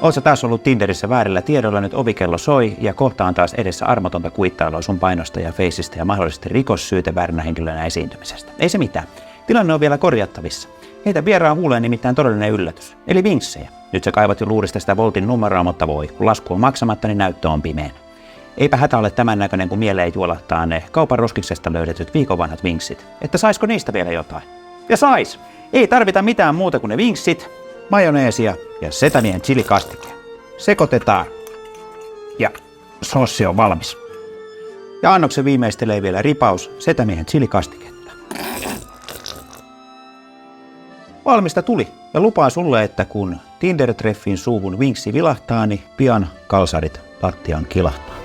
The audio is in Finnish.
Oletko taas ollut Tinderissä väärillä tiedoilla, nyt ovikello soi ja kohta on taas edessä armotonta kuittailua sun painosta ja feisistä ja mahdollisesti rikossyyte vääränä henkilönä esiintymisestä. Ei se mitään. Tilanne on vielä korjattavissa. Heitä vieraan huuleen nimittäin todellinen yllätys, eli vinksejä. Nyt sä kaivat jo luurista sitä Voltin numeroa, mutta voi, kun lasku on maksamatta, niin näyttö on pimeänä. Eipä hätä ole tämän näköinen, kun mieleen juolahtaa ne kaupan roskiksesta löydetyt viikon vanhat vinksit. Että saisko niistä vielä jotain? Ja sais! Ei tarvita mitään muuta kuin ne vinksit, majoneesia ja setanien chilikastike. Sekoitetaan. Ja sossi on valmis. Ja annoksen viimeistelee vielä ripaus setämiehen chilikastiketta. Valmista tuli ja lupaa sulle, että kun Tinder-treffin suuvun vinksi vilahtaa, niin pian kalsarit lattiaan kilahtaa.